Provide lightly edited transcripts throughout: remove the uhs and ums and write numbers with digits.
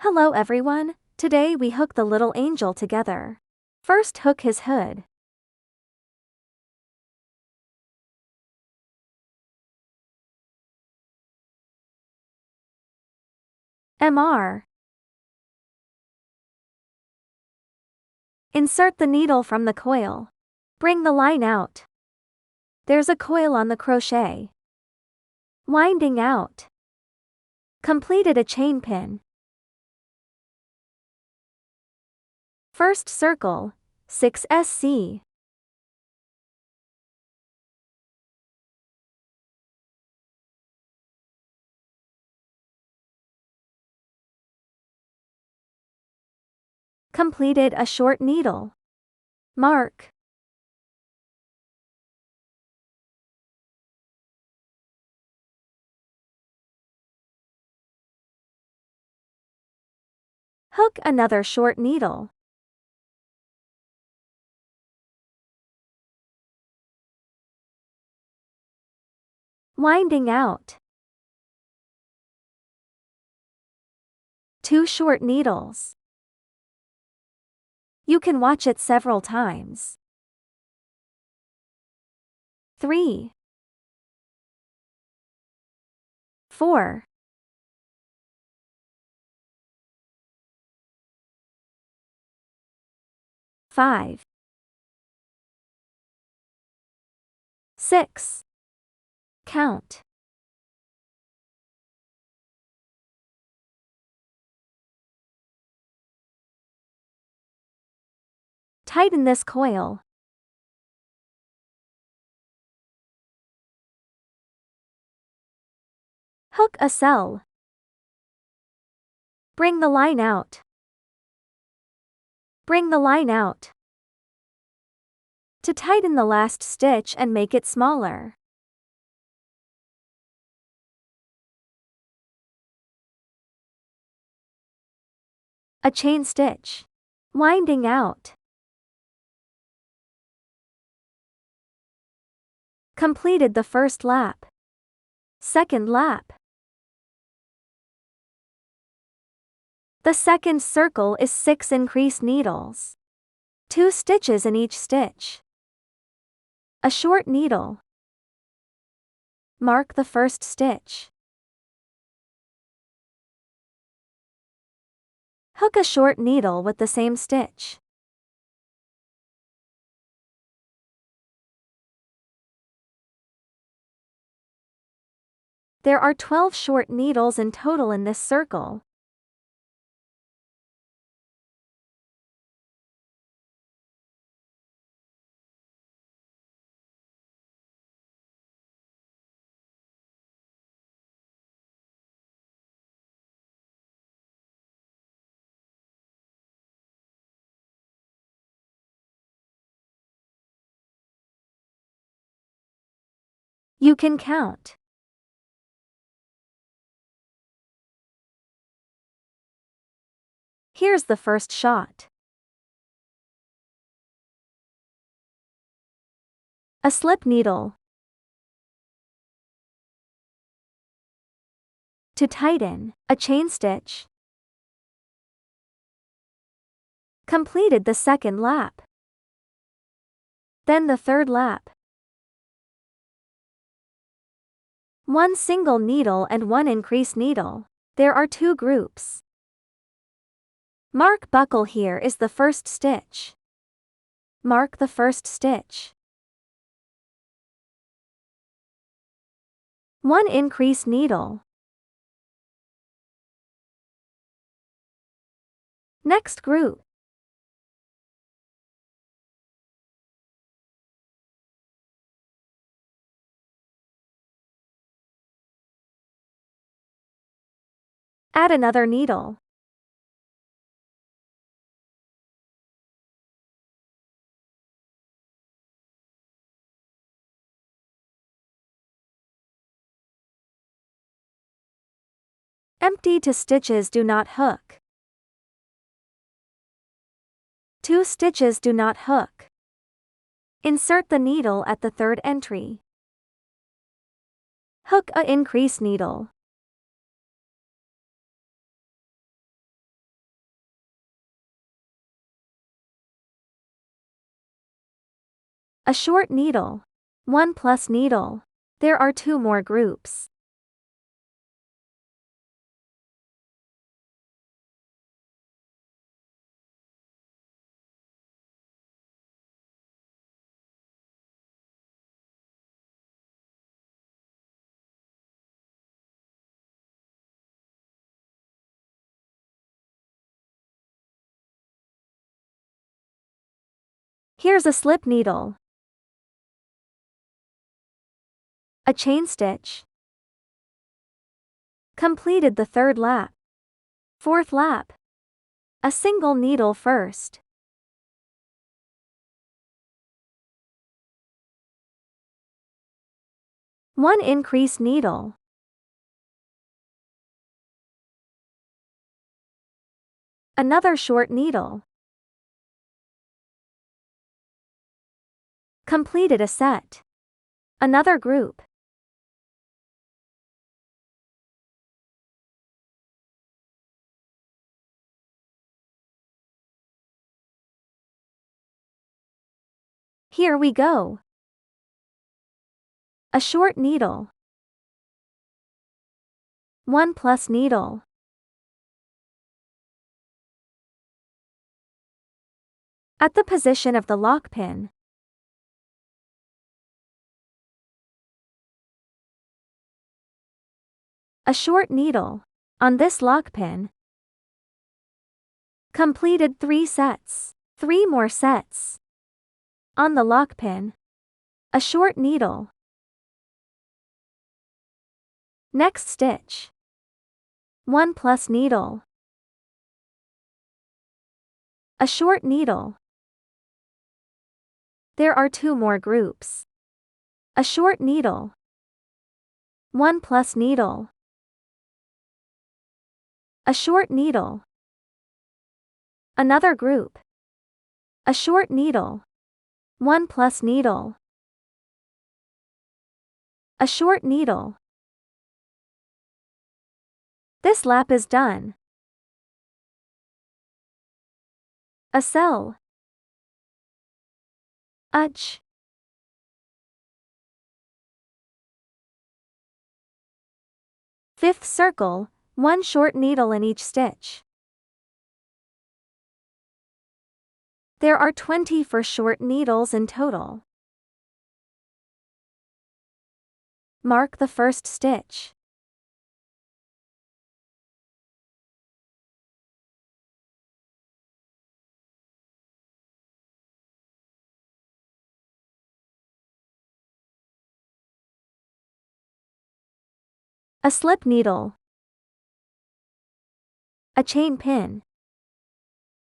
Hello everyone, today we hook the little angel together. First hook his hood. MR. Insert the needle from the coil. Bring the line out. There's a coil on the crochet. Winding out. Completed a chain pin. First circle, 6 SC. Completed a short needle. Mark. Hook another short needle. Winding out. 2 short needles. You can watch it several times. 3, 4, 5, 6. Count. Tighten this coil. Hook a cell. Bring the line out. Bring the line out. To tighten the last stitch and make it smaller. A chain stitch. Winding out. Completed the first lap. Second lap. The second circle is 6 increased needles. 2 stitches in each stitch. A short needle. Mark the first stitch. Hook a short needle with the same stitch. There are 12 short needles in total in this circle. You can count. Here's the first shot. A slip needle. To tighten, a chain stitch. Completed the second lap. Then the third lap. 1 single needle and 1 increased needle. There are 2 groups. Mark buckle here is the first stitch. Mark the first stitch. 1 increased needle. Next group. Add another needle. Empty 2 stitches do not hook. 2 stitches do not hook. Insert the needle at the third entry. Hook a increase needle. A short needle. 1 plus needle. There are 2 more groups. Here's a slip needle. A chain stitch. Completed the 3rd lap. 4th lap. A single needle first. One increased needle. Another short needle. Completed a set. Another group. Here we go. A short needle. 1 plus needle. At the position of the lock pin. A short needle. On this lock pin. Completed 3 sets. 3 more sets. On the lock pin. A short needle. Next stitch. 1 plus needle. A short needle. There are 2 more groups. A short needle. 1 plus needle. A short needle. Another group. A short needle. 1 plus needle. A short needle. This lap is done. A cell. Ach. Fifth circle, 1 short needle in each stitch. There are 24 short needles in total. Mark the first stitch. A slip needle. A chain pin.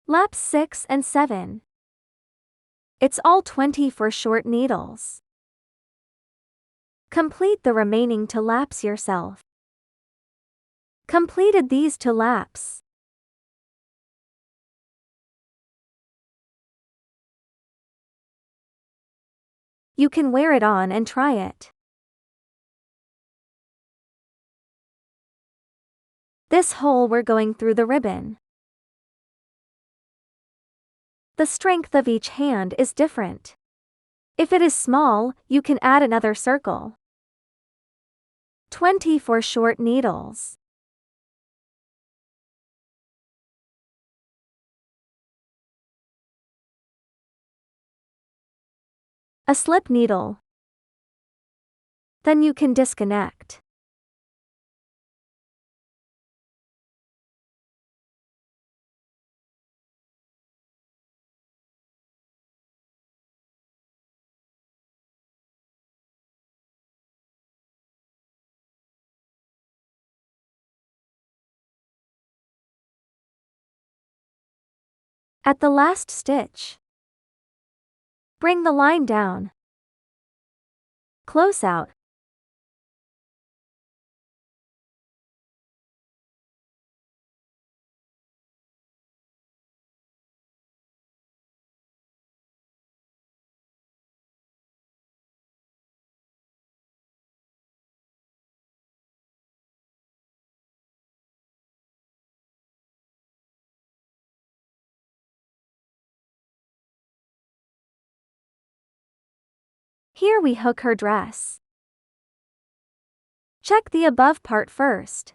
Laps 6 and 7. It's all 24 short needles. Complete the remaining 2 laps yourself. Completed these 2 laps. You can wear it on and try it. This hole we're going through the ribbon. The strength of each hand is different. If it is small, you can add another circle. 24 short needles. A slip needle. Then you can disconnect. At the last stitch, bring the line down. Close out. Here we hook her dress. Check the above part first.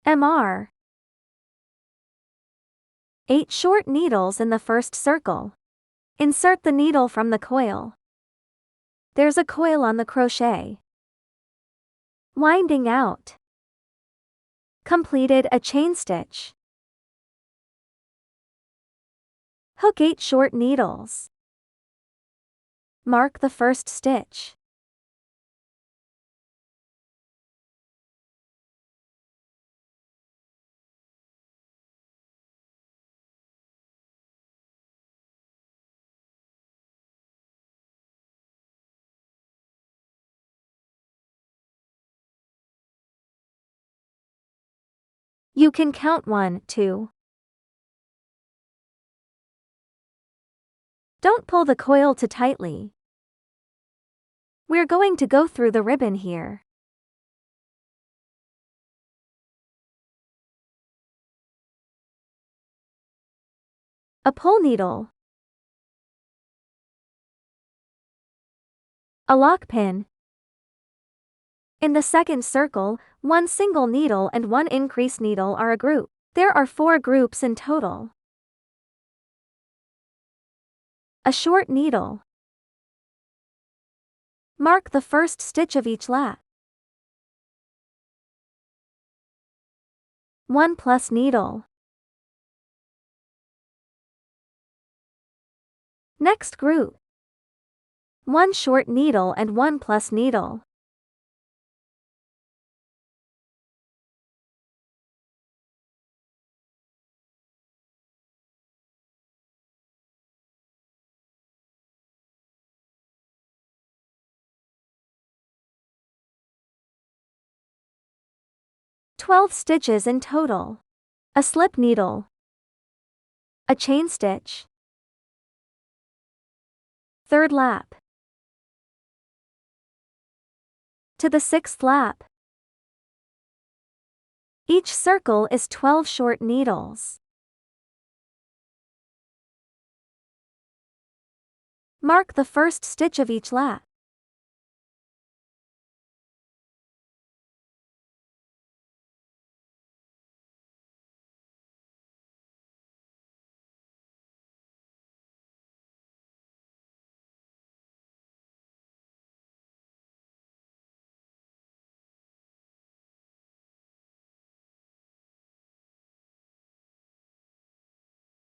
MR. 8 short needles in the first circle. Insert the needle from the coil. There's a coil on the crochet. Winding out. Completed a chain stitch. Hook 8 short needles. Mark the first stitch. You can count 1, 2. Don't pull the coil too tightly. We're going to go through the ribbon here. A pull needle. A lock pin. In the second circle, 1 single needle and 1 increase needle are a group. There are 4 groups in total. A short needle. Mark the first stitch of each lap. 1 plus needle. Next group. 1 short needle and 1 plus needle. "12 stitches in total. A slip needle. A chain stitch. Third lap. To the 6th lap. Each circle is 12 short needles. Mark the first stitch of each lap.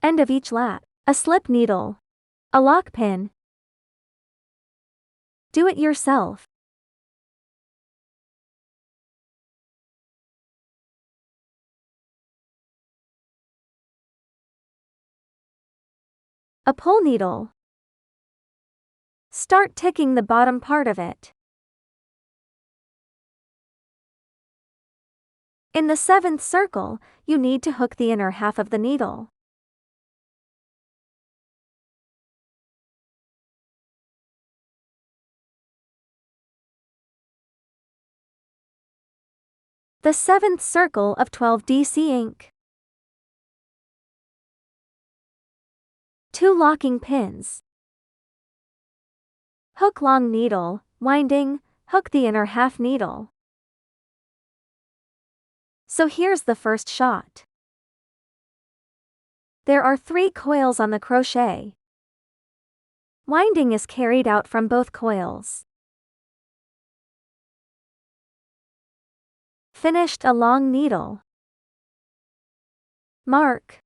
End of each lap. A slip needle. A lock pin. Do it yourself. A pull needle. Start ticking the bottom part of it. In the 7th circle, you need to hook the inner half of the needle. The 7th circle of 12 DC ink. 2 locking pins. Hook long needle, winding, hook the inner half needle. So here's the first shot. There are 3 coils on the crochet. Winding is carried out from both coils. Finished a long needle. Mark.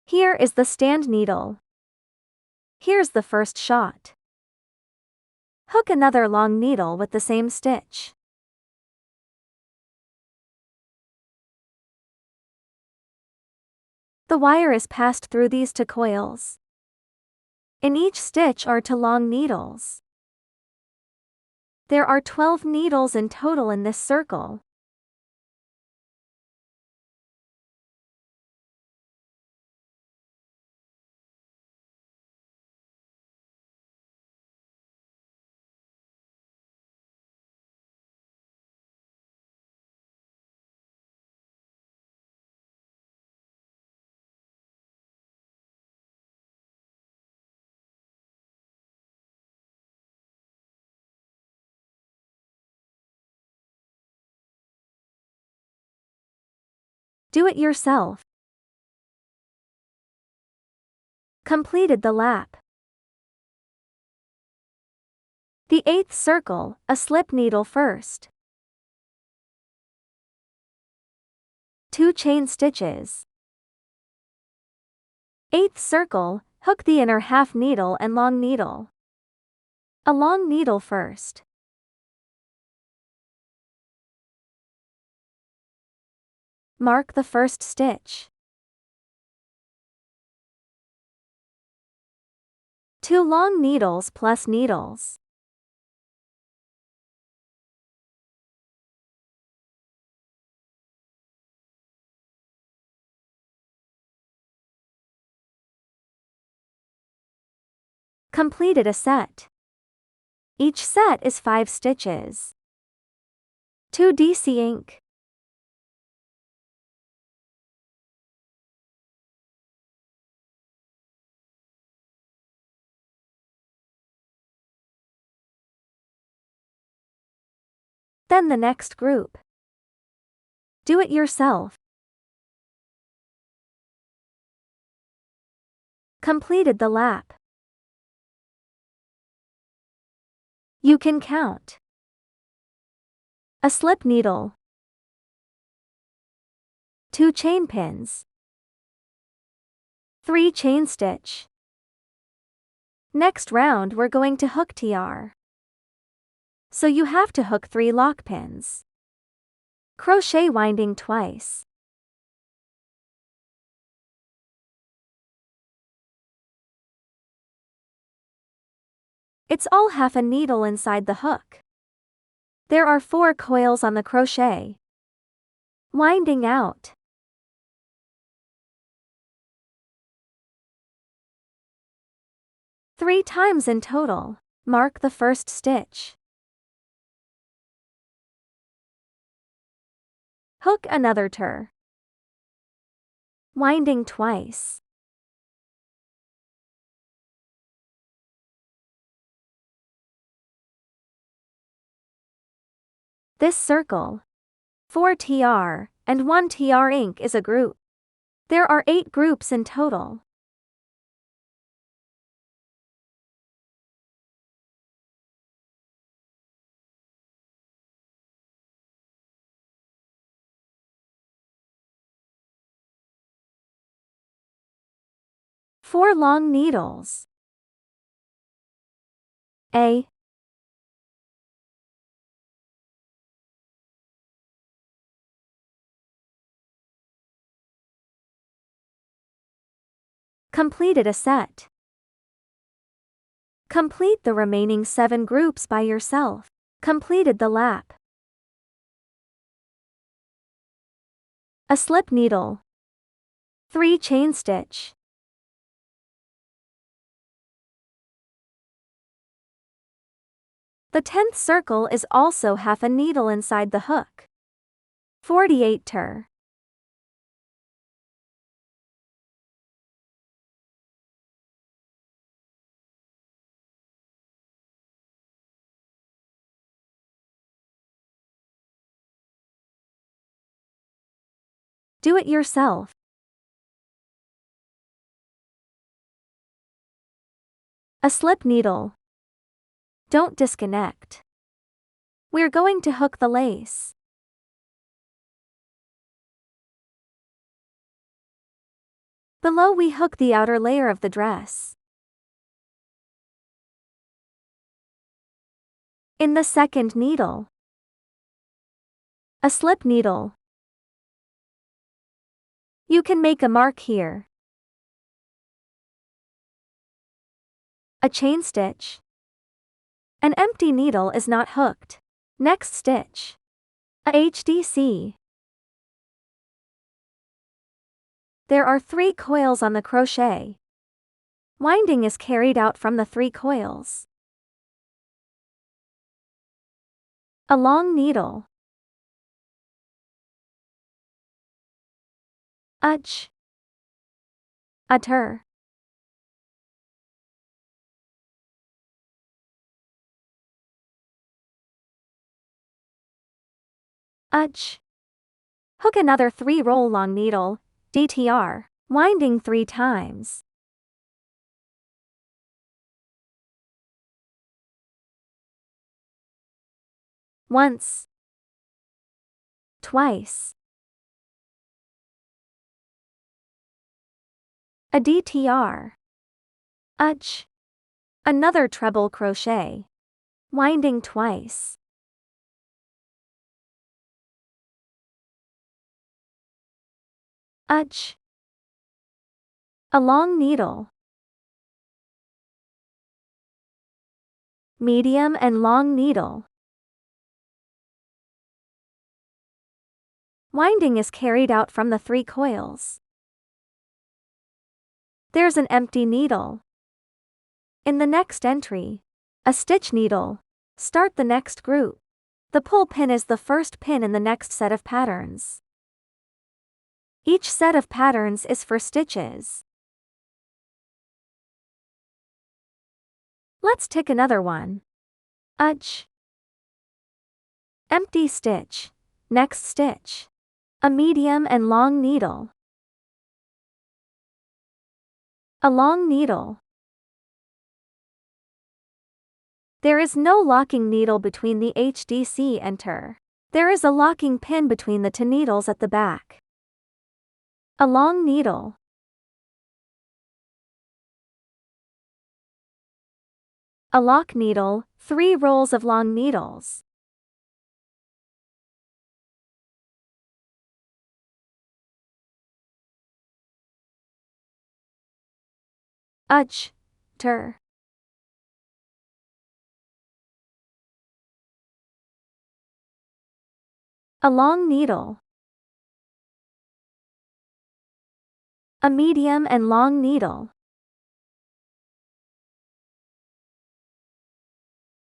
Here is the stand needle. Here's the first shot. Hook another long needle with the same stitch. The wire is passed through these 2 coils. In each stitch are 2 long needles. There are 12 needles in total in this circle. Do it yourself. Completed the lap. The 8th circle, a slip needle first. 2 chain stitches. 8th circle, hook the inner half needle and long needle. A long needle first. Mark the first stitch. 2 long needles plus needles. Completed a set. Each set is 5 stitches. 2 DC ink. Then the next group. Do it yourself. Completed the lap. You can count. A slip needle. 2 chain pins. 3 chain stitch. Next round we're going to hook TR. So you have to hook 3 lock pins. Crochet winding twice. It's all half a needle inside the hook. There are 4 coils on the crochet. Winding out. Three times in total. Mark the first stitch. Hook another tur. Winding twice. This circle, 4 TR, and 1 TR ink is a group. There are 8 groups in total. Four long needles. A. Completed a set. Complete the remaining 7 groups by yourself. Completed the lap. A slip needle. 3 chain stitch. The 10th circle is also half a needle inside the hook. 48 tur. Do it yourself. A slip needle. Don't disconnect. We're going to hook the lace. Below we hook the outer layer of the dress. In the second needle. A slip needle. You can make a mark here. A chain stitch. An empty needle is not hooked. Next stitch. A HDC. There are 3 coils on the crochet. Winding is carried out from the 3 coils. A long needle. A tur. Hook another 3-roll long needle, DTR, winding 3 times. Once. Twice. A DTR. Another treble crochet. Winding twice. A long needle. Medium and long needle. Winding is carried out from the 3 coils. There's an empty needle. In the next entry, a stitch needle. Start the next group. The pull pin is the first pin in the next set of patterns. Each set of patterns is for stitches. Let's tick another one. Empty stitch. Next stitch. A medium and long needle. A long needle. There is no locking needle between the HDC enter. There is a locking pin between the 2 needles at the back. A long needle. A lock needle, 3 rolls of long needles. Ter. A long needle. A medium and long needle.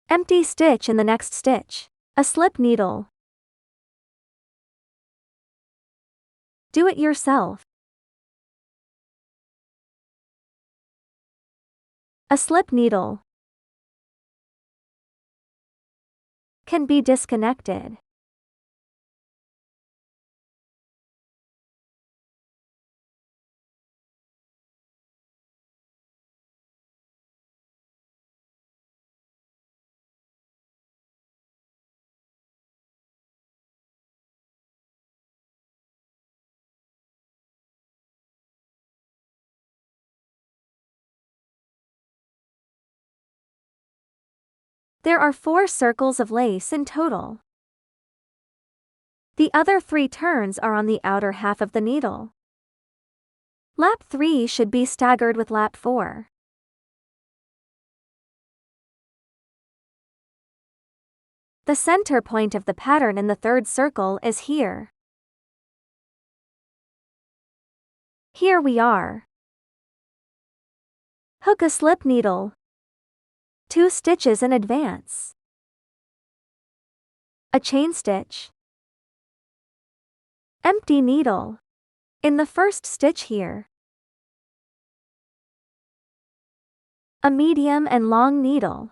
Empty stitch in the next stitch. A slip needle. Do it yourself. A slip needle. Can be disconnected. There are 4 circles of lace in total. The other 3 turns are on the outer half of the needle. Lap 3 should be staggered with lap 4. The center point of the pattern in the 3rd circle is here. Here we are. Hook a slip needle. 2 stitches in advance. A chain stitch. Empty needle. In the first stitch here. A medium and long needle.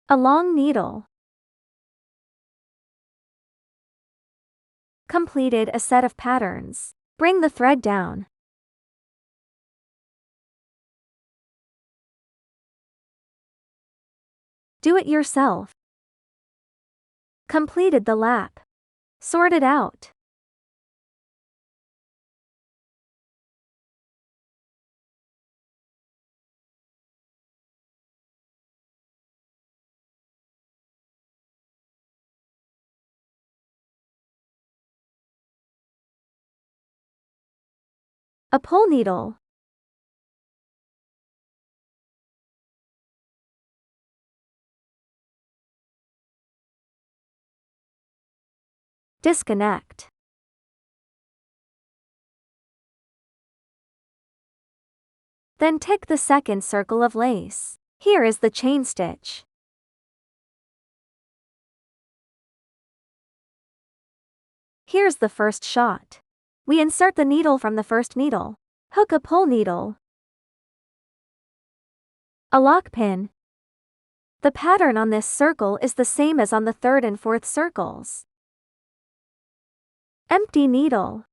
A long needle. Completed a set of patterns. Bring the thread down. Do it yourself. Completed the lap. Sort it out. A pull needle. Disconnect. Then tick the second circle of lace. Here is the chain stitch. Here's the first shot. We insert the needle from the first needle. Hook a pull needle. A lock pin. The pattern on this circle is the same as on the 3rd and 4th circles. Empty needle.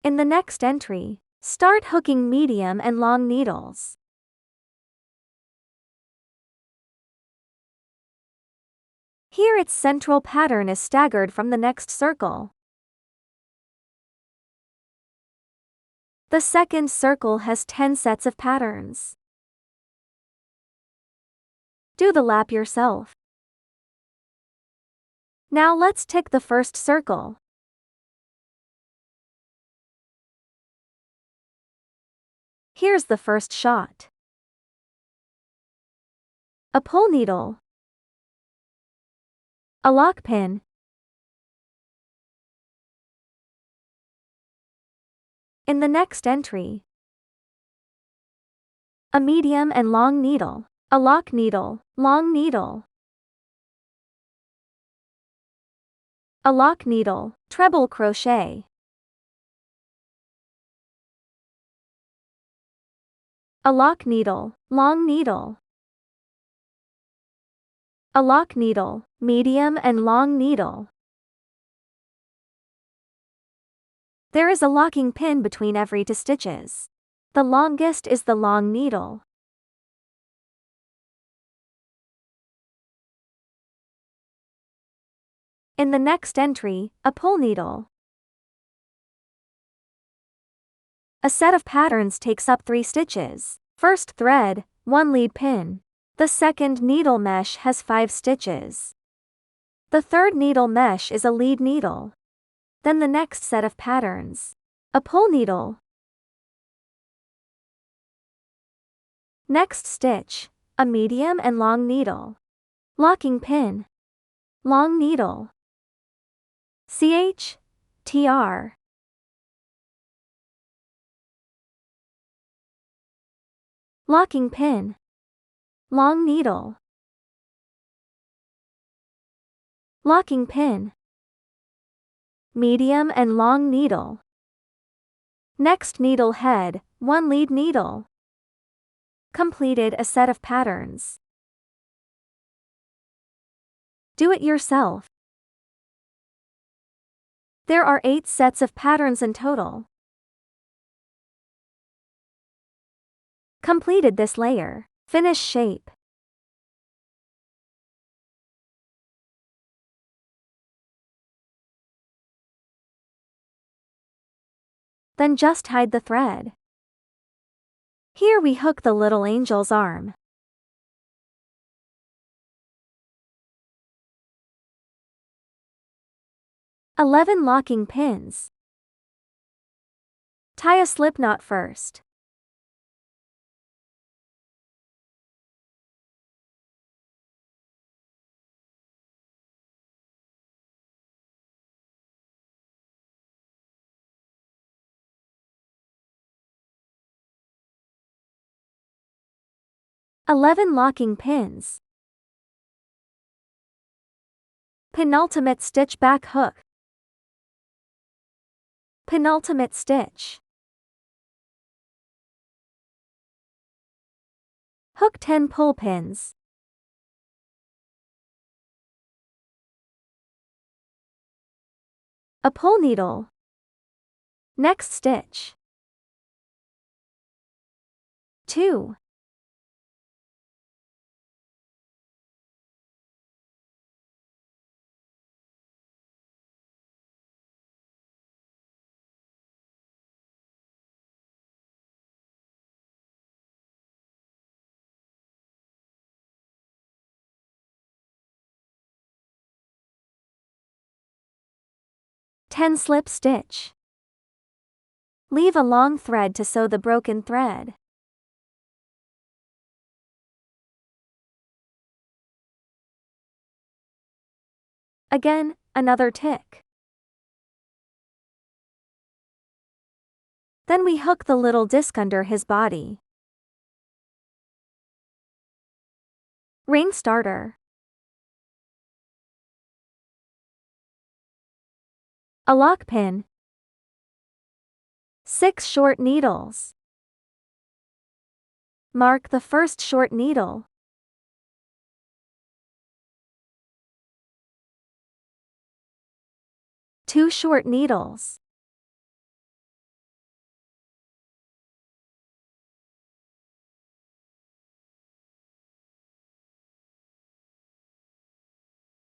In the next entry, start hooking medium and long needles. Here its central pattern is staggered from the next circle. The second circle has 10 sets of patterns. Do the lap yourself. Now let's tick the first circle. Here's the first shot. A pull needle. A lock pin. In the next entry, a medium and long needle, a lock needle, long needle, a lock needle, treble crochet, a lock needle, long needle, a lock needle, medium and long needle. There is a locking pin between every 2 stitches. The longest is the long needle. In the next entry, a pull needle. A set of patterns takes up 3 stitches. First thread, 1 lead pin. The second needle mesh has 5 stitches. The third needle mesh is a lead needle. Then the next set of patterns. A pull needle. Next stitch, a medium and long needle. Locking pin. Long needle. CH/TR. Locking pin. Long needle. Locking pin. Medium and long needle. Next needle head, 1 lead needle. Completed a set of patterns. Do it yourself. There are 8 sets of patterns in total. Completed this layer. Finish shape. Then just hide the thread. Here we hook the little angel's arm. "11 locking pins. Tie a slip knot first. "11 locking pins. Penultimate stitch back hook. Penultimate stitch. Hook 10 pull pins. A pull needle. Next stitch. 2. Ten slip stitch. Leave a long thread to sew the broken thread. Again, another tick. Then we hook the little disc under his body. Ring starter. A lock pin. 6 short needles. Mark the first short needle. 2 short needles.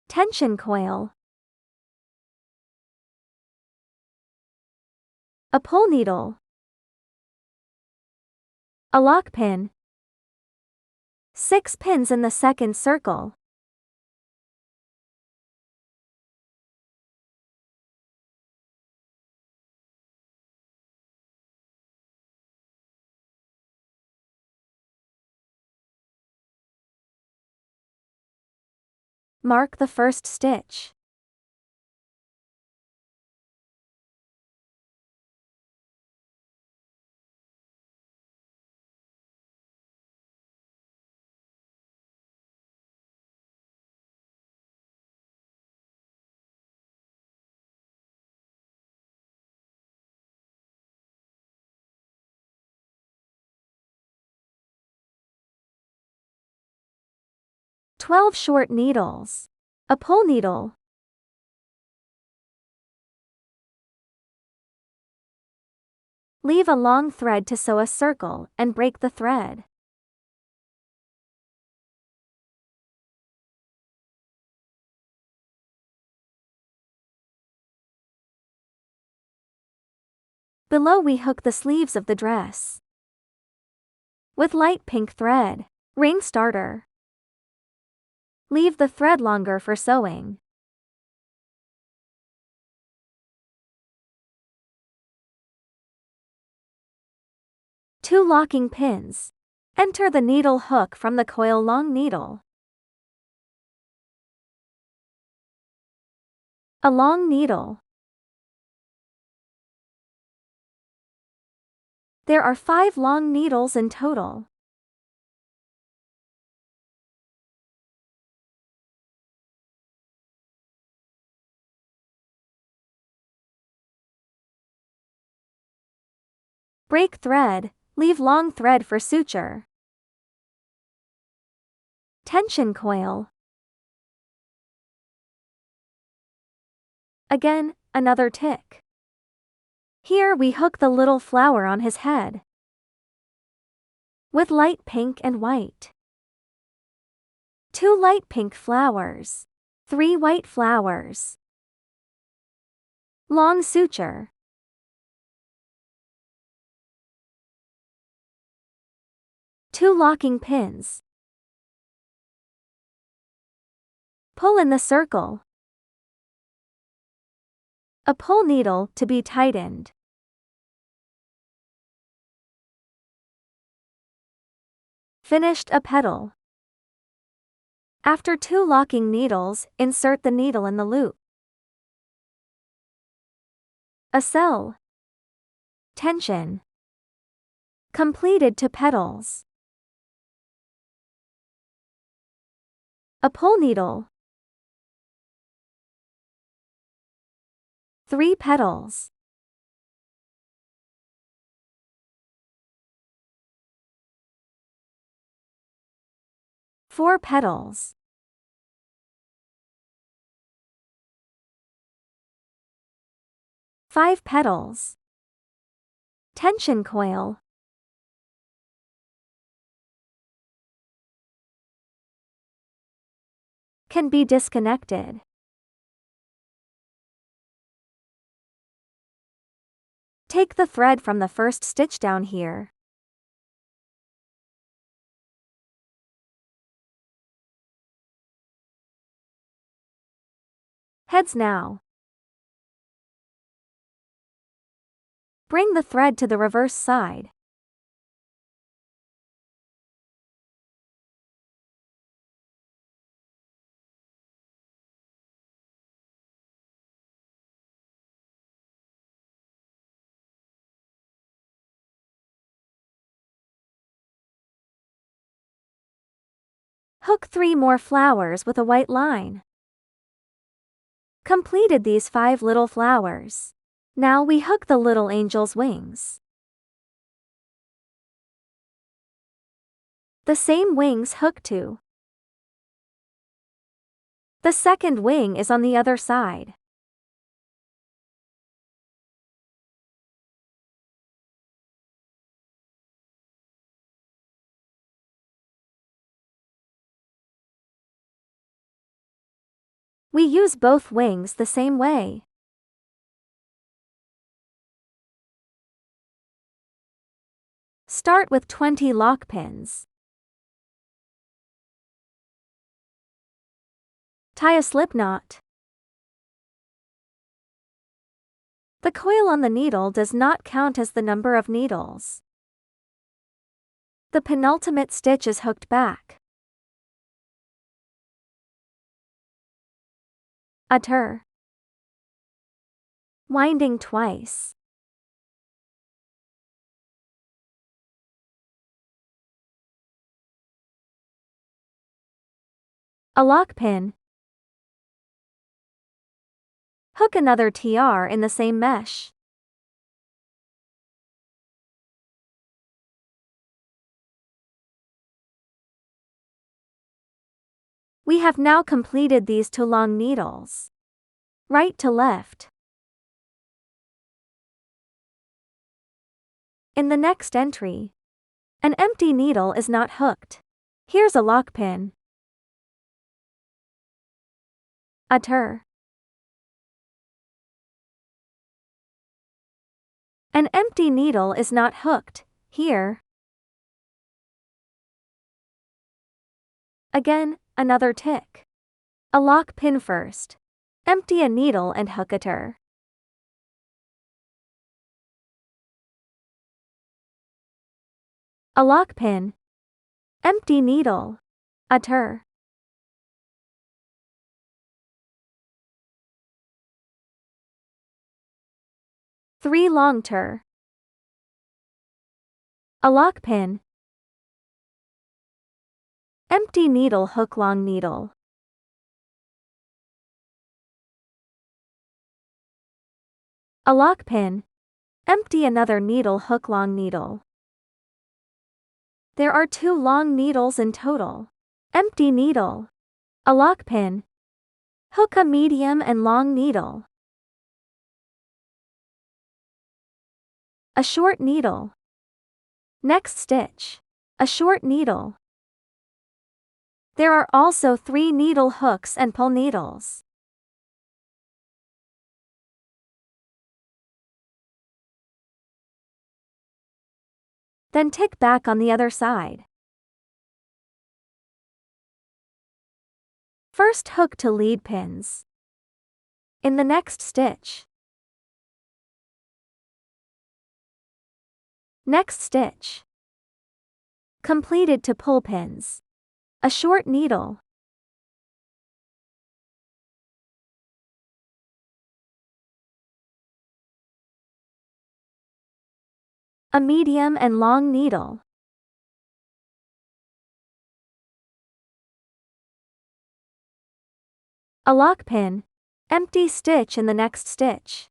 Tension coil. A pull needle. A lock pin. 6 pins in the second circle. Mark the first stitch. Twelve short needles. A pull needle. Leave a long thread to sew a circle and break the thread. Below we hook the sleeves of the dress. With light pink thread. Ring starter. Leave the thread longer for sewing. Two locking pins. Enter the needle hook from the coil long needle. A long needle. There are 5 long needles in total. Break thread, leave long thread for suture. Tension coil. Again, another tick. Here we hook the little flower on his head. With light pink and white. 2 light pink flowers. 3 white flowers. Long suture. Two locking pins. Pull in the circle. A pull needle to be tightened. Finished a petal. After 2 locking needles, insert the needle in the loop. A cell. Tension. Completed to petals. A pull needle. 3 petals. Four petals. Five petals. Tension coil. Can be disconnected. Take the thread from the first stitch down here. Heads now. Bring the thread to the reverse side. Hook 3 more flowers with a white line. Completed these 5 little flowers. Now we hook the little angel's wings. The same wings hook to. The second wing is on the other side. We use both wings the same way. Start with 20 lock pins. Tie a slip knot. The coil on the needle does not count as the number of needles. The penultimate stitch is hooked back. A tur. Winding twice. A lock pin. Hook another TR in the same mesh. We have now completed these 2 long needles. Right to left. In the next entry, an empty needle is not hooked. Here's a lock pin. A tur. An empty needle is not hooked. Here. Again, another tick. A lock pin first. Empty a needle and hook a tur. A lock pin. Empty needle. A tur. Three long tur. A lock pin. Empty needle, hook long needle. A lock pin. Empty another needle, hook long needle. There are 2 long needles in total. Empty needle. A lock pin. Hook a medium and long needle. A short needle. Next stitch. A short needle. There are also 3 needle hooks and pull needles. Then tick back on the other side. First hook to lead pins. In the next stitch. Next stitch. Completed to pull pins. A short needle. A medium and long needle. A lock pin. Empty stitch in the next stitch.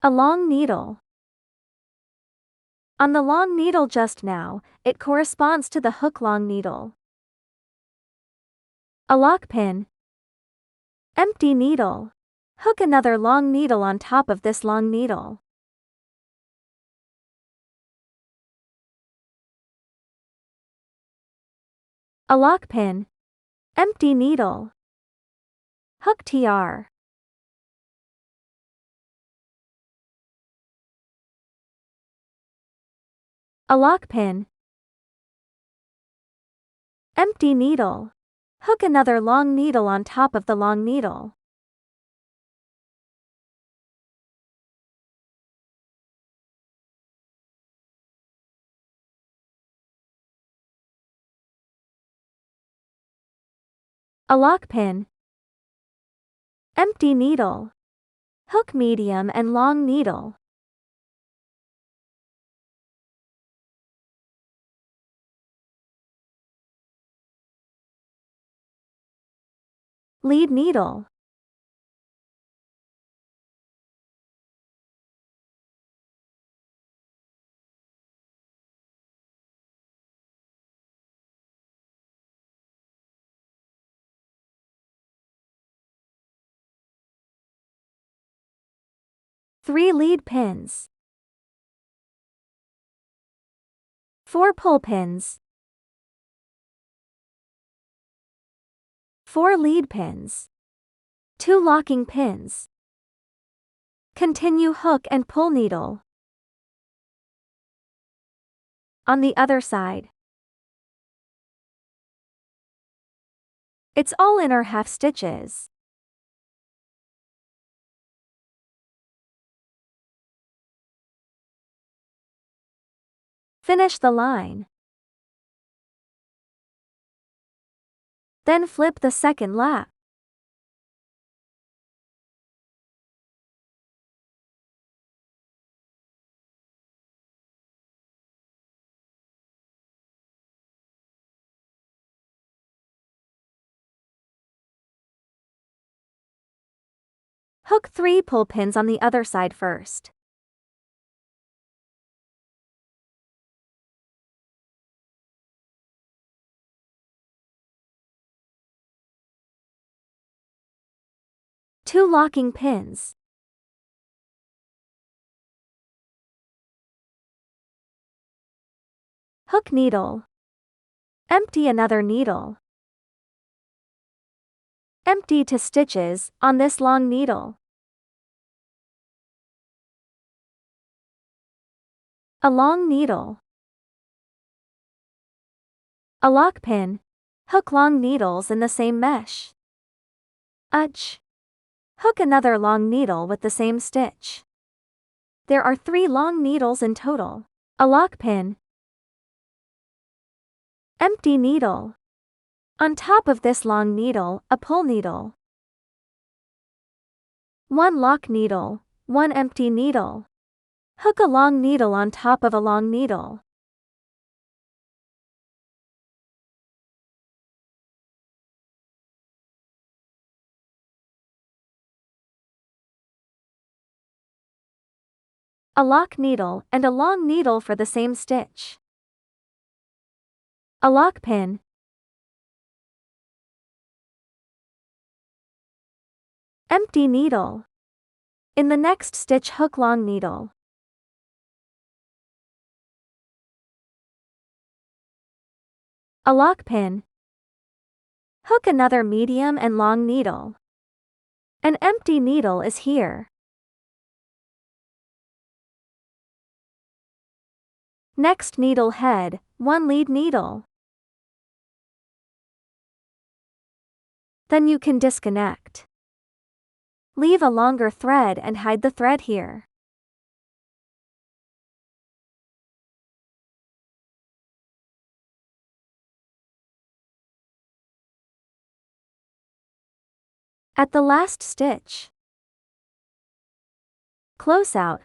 A long needle. On the long needle just now, it corresponds to the hook long needle. A lock pin. Empty needle. Hook another long needle on top of this long needle. A lock pin. Empty needle. Hook TR. A lock pin. Empty needle. Hook another long needle on top of the long needle. A lock pin. Empty needle. Hook medium and long needle. Lead needle. Three lead pins. 4 pull pins. 4 lead pins. 2 locking pins. Continue hook and pull needle. On the other side. It's all inner half stitches. Finish the line. Then flip the second lap. Hook 3 pull pins on the other side first. Two locking pins. Hook needle. Empty another needle. Empty 2 stitches on this long needle. A long needle. A lock pin. Hook long needles in the same mesh. Hook another long needle with the same stitch. There are 3 long needles in total. A lock pin. Empty needle. On top of this long needle, a pull needle. 1 lock needle, 1 empty needle. Hook a long needle on top of a long needle. A lock needle and a long needle for the same stitch. A lock pin. Empty needle. In the next stitch, hook long needle. A lock pin. Hook another medium and long needle. An empty needle is here. Next needle head, 1 lead needle. Then you can disconnect. Leave a longer thread and hide the thread here. At the last stitch, close out.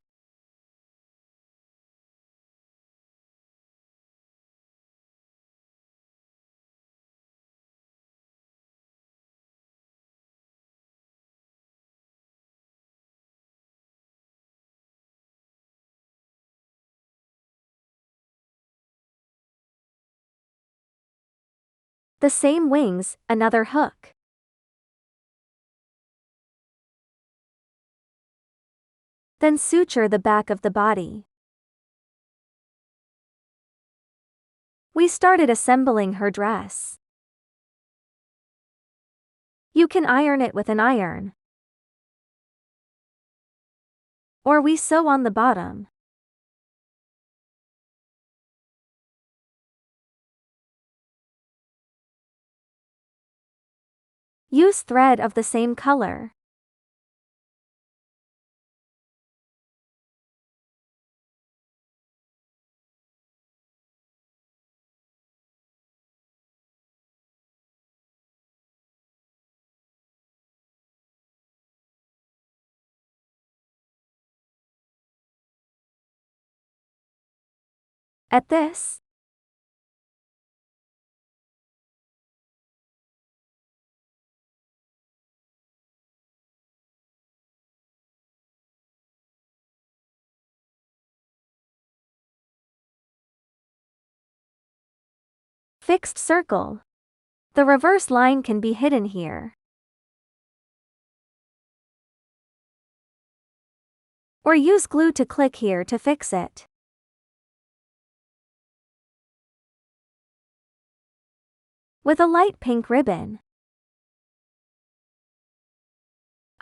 The same wings, another hook. Then suture the back of the body. We started assembling her dress. You can iron it with an iron. Or we sew on the bottom. Use thread of the same color. At this, fixed circle. The reverse line can be hidden here. Or use glue to click here to fix it. With a light pink ribbon.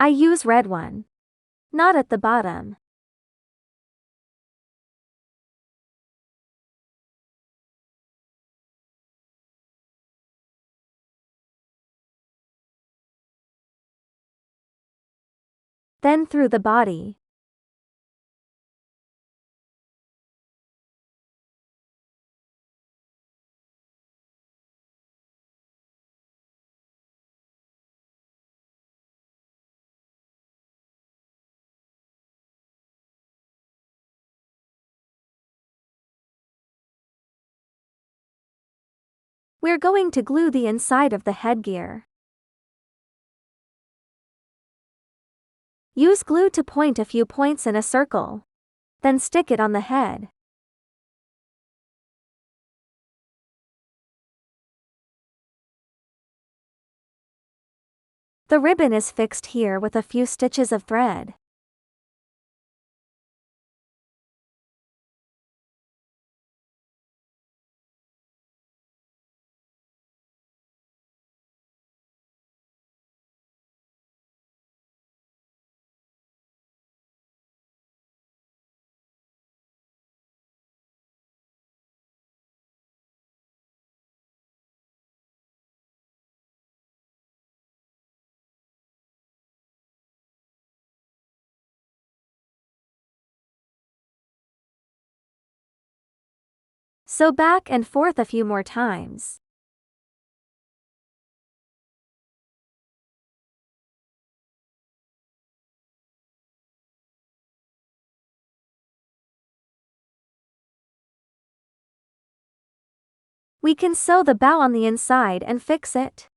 I use red one. Not at the bottom. Then through the body. We're going to glue the inside of the headgear. Use glue to point a few points in a circle. Then stick it on the head. The ribbon is fixed here with a few stitches of thread. Sew back and forth a few more times. We can sew the bow on the inside and fix it.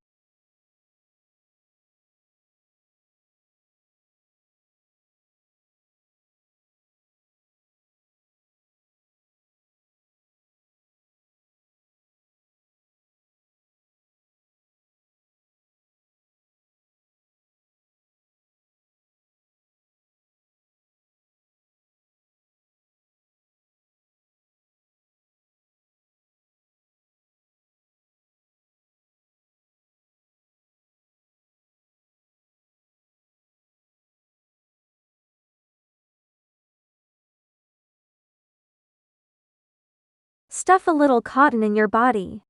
Stuff a little cotton in your body.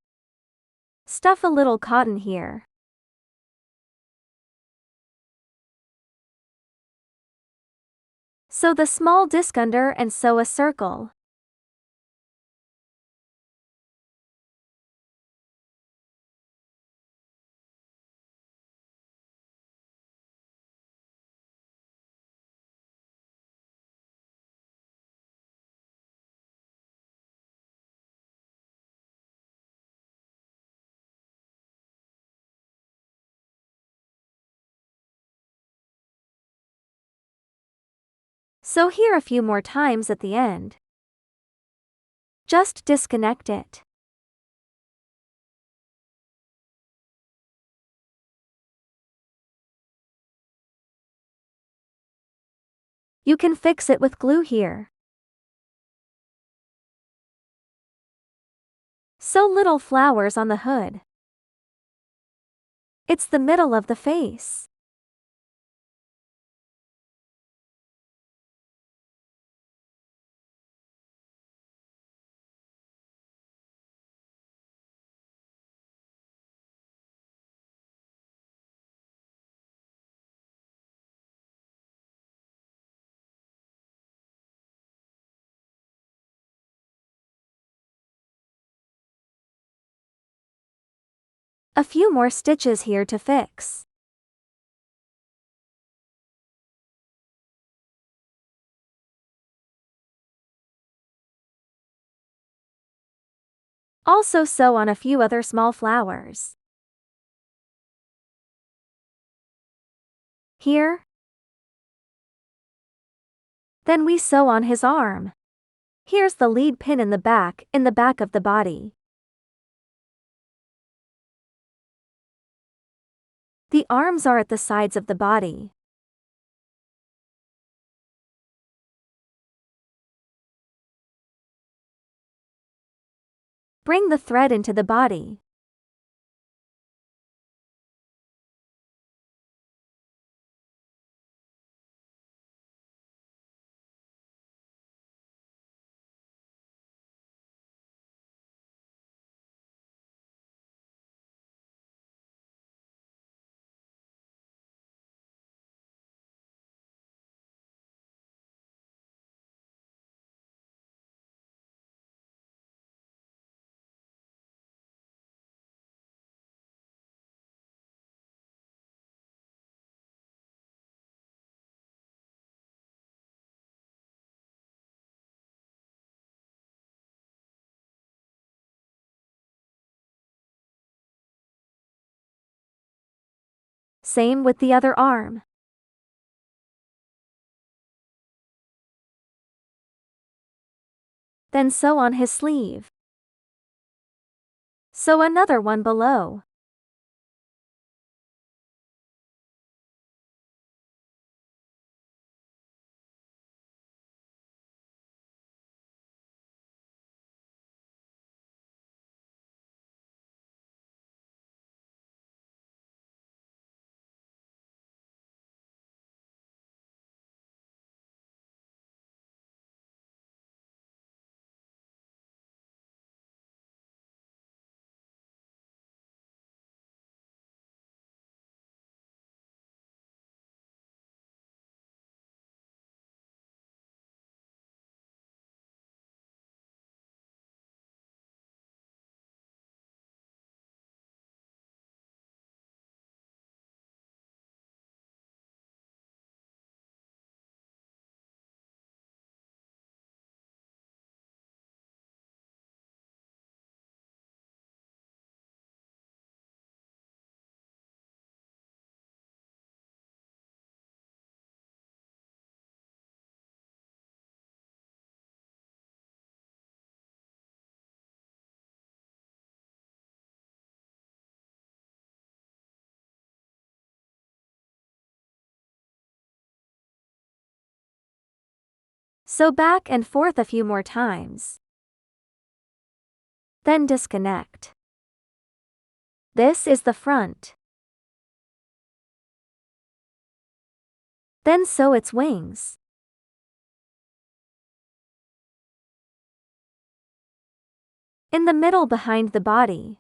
Stuff a little cotton here. Sew the small disc under and sew a circle. Sew here a few more times at the end. Just disconnect it. You can fix it with glue here. Sew little flowers on the hood. It's the middle of the face. A few more stitches here to fix. Also sew on a few other small flowers. Here. Then we sew on his arm. Here's the lead pin in the back of the body. The arms are at the sides of the body. Bring the thread into the body. Same with the other arm. Then sew on his sleeve. Sew another one below. Sew back and forth a few more times. Then disconnect. This is the front. Then sew its wings. In the middle behind the body.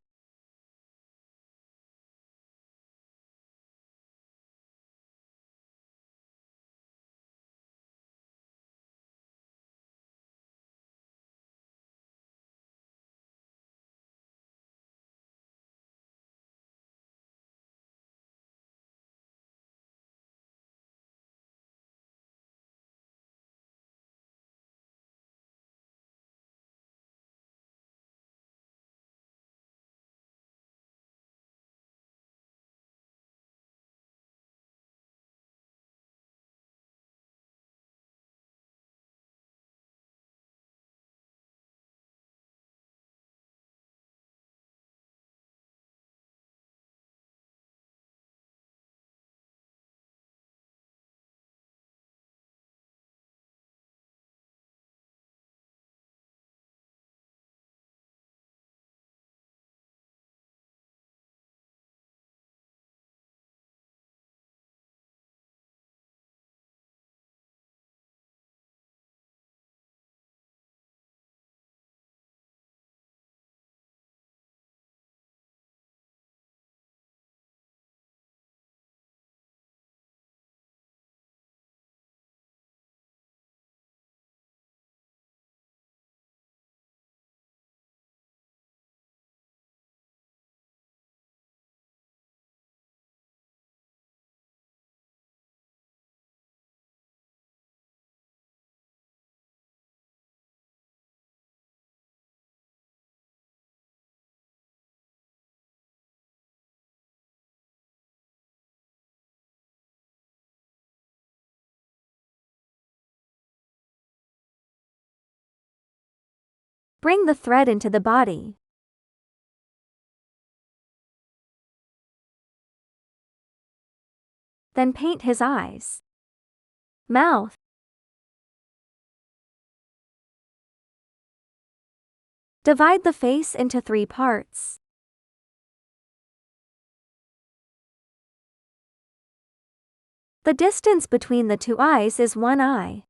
Bring the thread into the body. Then paint his eyes, mouth, divide the face into 3 parts. The distance between the 2 eyes is 1 eye.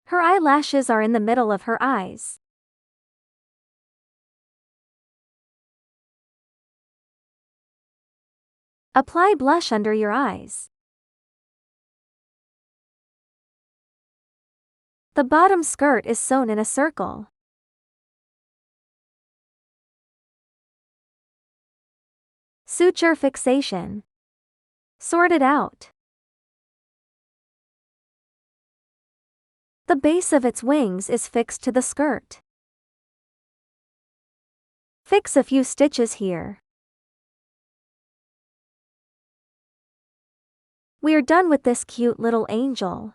Her eyelashes are in the middle of her eyes. Apply blush under your eyes. The bottom skirt is sewn in a circle. Suture fixation. Sort it out. The base of its wings is fixed to the skirt. Fix a few stitches here. We're done with this cute little angel.